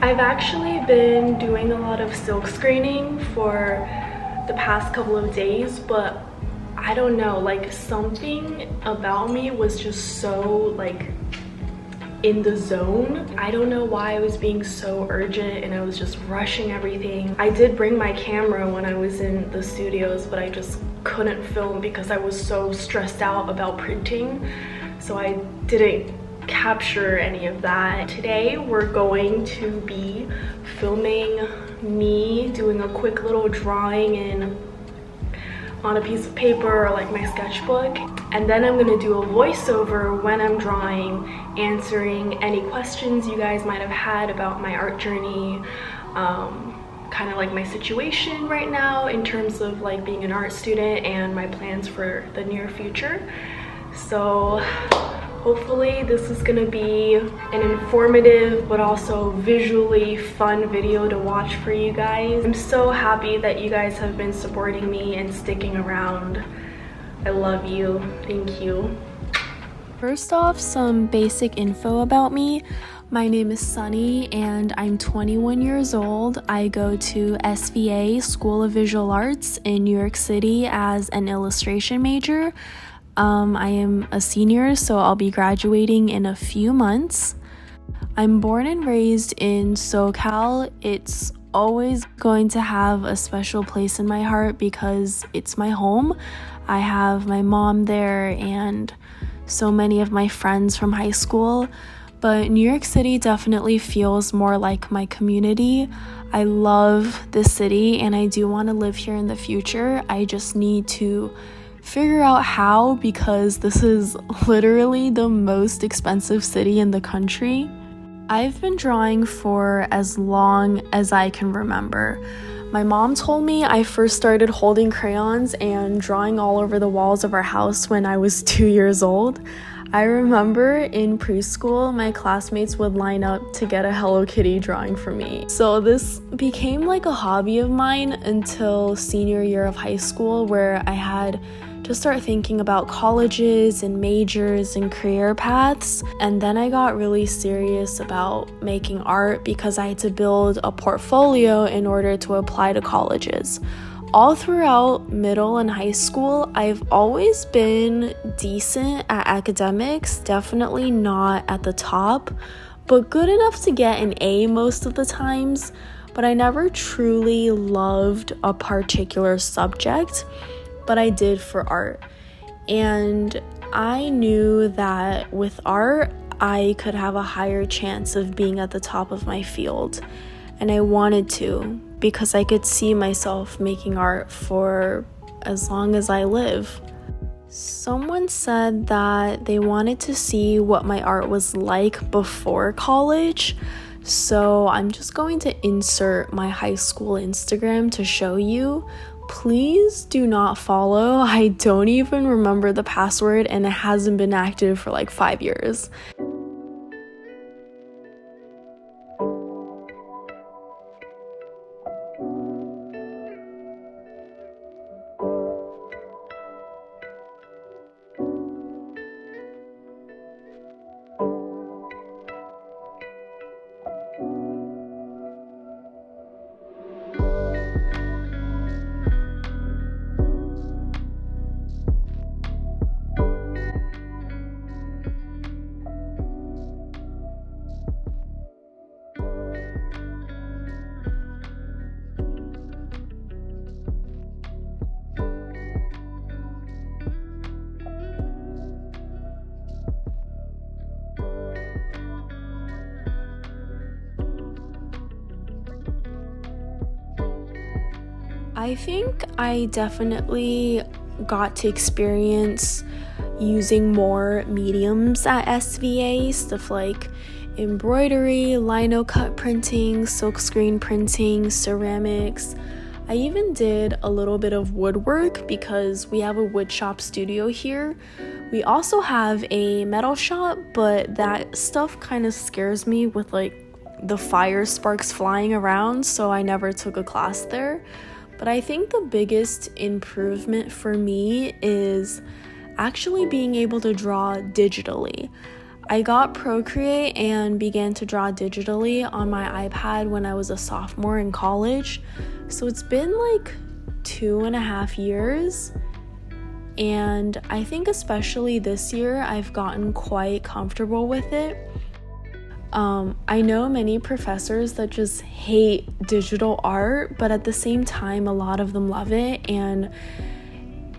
I've actually been doing a lot of silk screening for the past couple of days, but I don't know, like something about me was just so like in the zone. I don't know why I was being so urgent and I was just rushing everything. I did bring my camera when I was in the studios, but I just couldn't film because I was so stressed out about printing, so I didn't capture any of that. Today we're going to be filming me doing a quick little drawing on a piece of paper or like my sketchbook, and then I'm gonna do a voiceover when I'm drawing, answering any questions you guys might have had about my art journey, kind of like my situation right now in terms of like being an art student and my plans for the near future. So hopefully this is gonna be an informative but also visually fun video to watch for you guys. I'm so happy that you guys have been supporting me and sticking around. I love you. Thank you. First off, some basic info about me. My name is Sunny and I'm 21 years old. I go to SVA, School of Visual Arts in New York City as an illustration major. I am a senior, so I'll be graduating in a few months. I'm born and raised in SoCal. It's always going to have a special place in my heart because it's my home. I have my mom there and so many of my friends from high school, but New York City definitely feels more like my community. I love this city and I do want to live here in the future. I just need to figure out how, because this is literally the most expensive city in the country. I've been drawing for as long as I can remember. My mom told me I first started holding crayons and drawing all over the walls of our house when I was 2 years old. I remember in preschool, my classmates would line up to get a Hello Kitty drawing for me. So this became like a hobby of mine until senior year of high school, where I had to start thinking about colleges and majors and career paths. And then I got really serious about making art because I had to build a portfolio in order to apply to colleges. All throughout middle and high school, I've always been decent at academics, definitely not at the top, but good enough to get an A most of the times. But I never truly loved a particular subject, but I did for art. And I knew that with art, I could have a higher chance of being at the top of my field. And I wanted to, because I could see myself making art for as long as I live. Someone said that they wanted to see what my art was like before college. So I'm just going to insert my high school Instagram to show you. Please do not follow. I don't even remember the password and it hasn't been active for like 5 years. I think I definitely got to experience using more mediums at SVA, stuff like embroidery, lino cut printing, silkscreen printing, ceramics. I even did a little bit of woodwork because we have a wood shop studio here. We also have a metal shop, but that stuff kind of scares me with like the fire sparks flying around, so I never took a class there. But I think the biggest improvement for me is actually being able to draw digitally. I got Procreate and began to draw digitally on my iPad when I was a sophomore in college. So it's been like 2.5 years. And I think especially this year, I've gotten quite comfortable with it. I know many professors that just hate digital art, but at the same time, a lot of them love it. And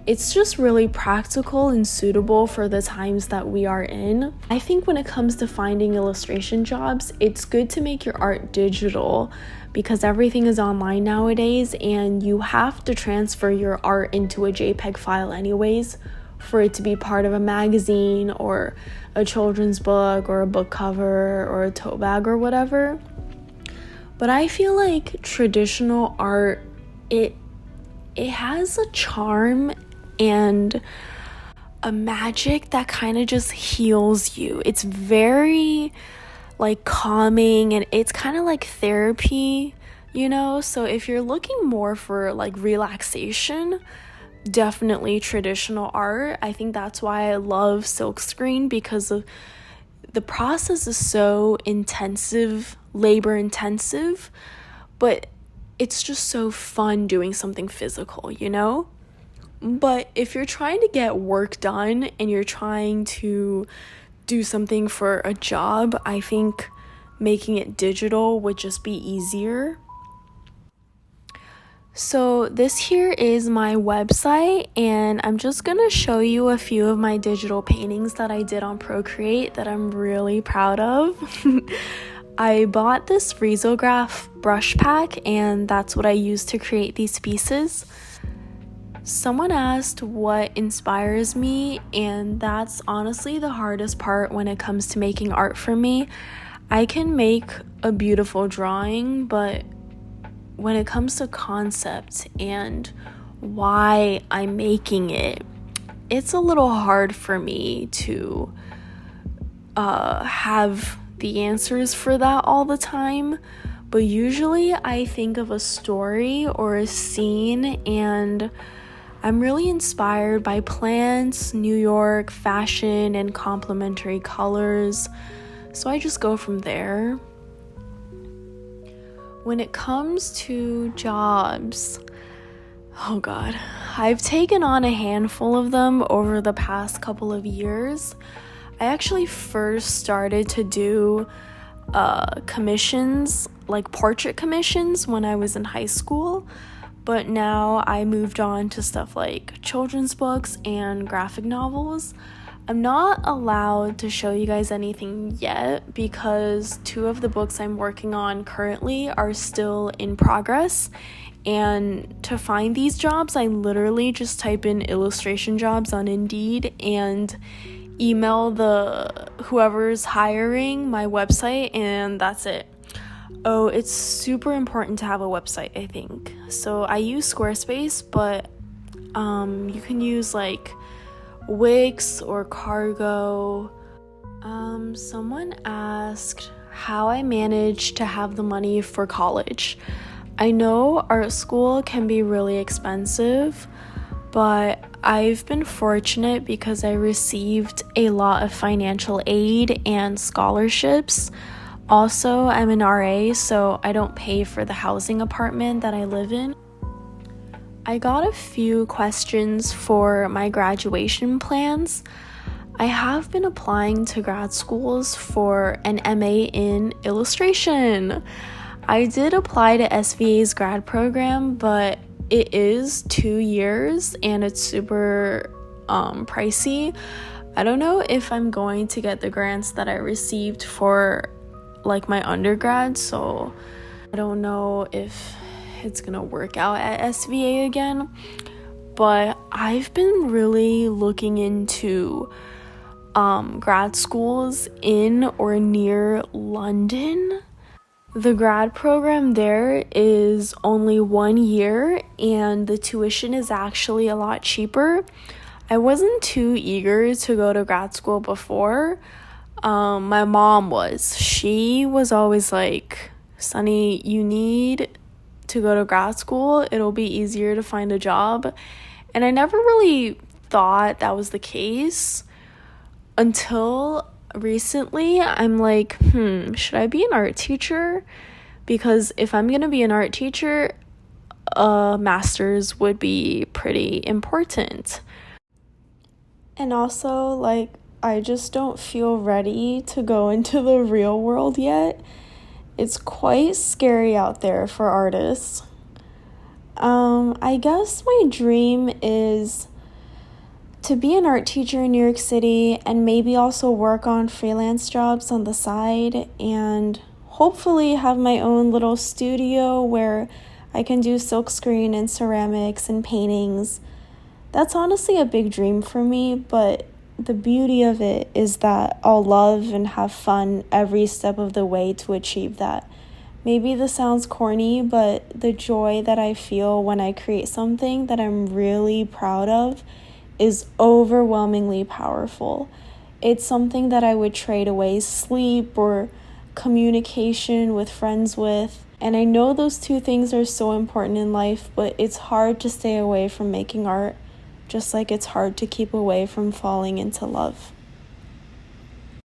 it's just really practical and suitable for the times that we are in. I think when it comes to finding illustration jobs, it's good to make your art digital because everything is online nowadays and you have to transfer your art into a JPEG file anyways for it to be part of a magazine or a children's book or a book cover or a tote bag or whatever. But I feel like traditional art, it has a charm and a magic that kind of just heals you. It's very like calming and it's kind of like therapy, you know? So if you're looking more for like relaxation, definitely traditional art. I think that's why I love silkscreen, because of the process is so intensive, labor intensive, but it's just so fun doing something physical, you know? But if you're trying to get work done and you're trying to do something for a job, I think making it digital would just be easier. So this here is my website, and I'm just gonna show you a few of my digital paintings that I did on Procreate that I'm really proud of. I bought this Risograph brush pack, and that's what I used to create these pieces. Someone asked what inspires me, and that's honestly the hardest part when it comes to making art for me. I can make a beautiful drawing, but when it comes to concept and why I'm making it, it's a little hard for me to have the answers for that all the time. But usually I think of a story or a scene, and I'm really inspired by plants, New York, fashion, and complementary colors. So I just go from there. When it comes to jobs, oh God, I've taken on a handful of them over the past couple of years. I actually first started to do commissions, like portrait commissions, when I was in high school. But now I moved on to stuff like children's books and graphic novels. I'm not allowed to show you guys anything yet because 2 of the books I'm working on currently are still in progress. And to find these jobs, I literally just type in illustration jobs on Indeed and email whoever's hiring my website, and that's it. Oh, it's super important to have a website, I think. So I use Squarespace, but you can use like Wix or Cargo. Someone asked how I managed to have the money for college. I know art school can be really expensive, but I've been fortunate because I received a lot of financial aid and scholarships. Also, I'm an RA, so I don't pay for the housing apartment that I live in. I got a few questions for my graduation plans. I have been applying to grad schools for an MA in illustration. I did apply to SVA's grad program, but it is 2 years and it's super pricey. I don't know if I'm going to get the grants that I received for like my undergrad, so I don't know if it's gonna work out at SVA again. But I've been really looking into grad schools in or near London. The grad program there is only 1 year and the tuition is actually a lot cheaper. I wasn't too eager to go to grad school before. My mom was. She was always like, Sunny, you need to go to grad school, it'll be easier to find a job. And I never really thought that was the case until recently. I'm like, should I be an art teacher? Because if I'm going to be an art teacher, a master's would be pretty important. And also, like, I just don't feel ready to go into the real world yet. It's quite scary out there for artists. I guess my dream is to be an art teacher in New York City and maybe also work on freelance jobs on the side and hopefully have my own little studio where I can do silkscreen and ceramics and paintings. That's honestly a big dream for me, but the beauty of it is that I'll love and have fun every step of the way to achieve that. Maybe this sounds corny, but the joy that I feel when I create something that I'm really proud of is overwhelmingly powerful. It's something that I would trade away sleep or communication with friends with. And I know those two things are so important in life, but it's hard to stay away from making art, just like it's hard to keep away from falling into love.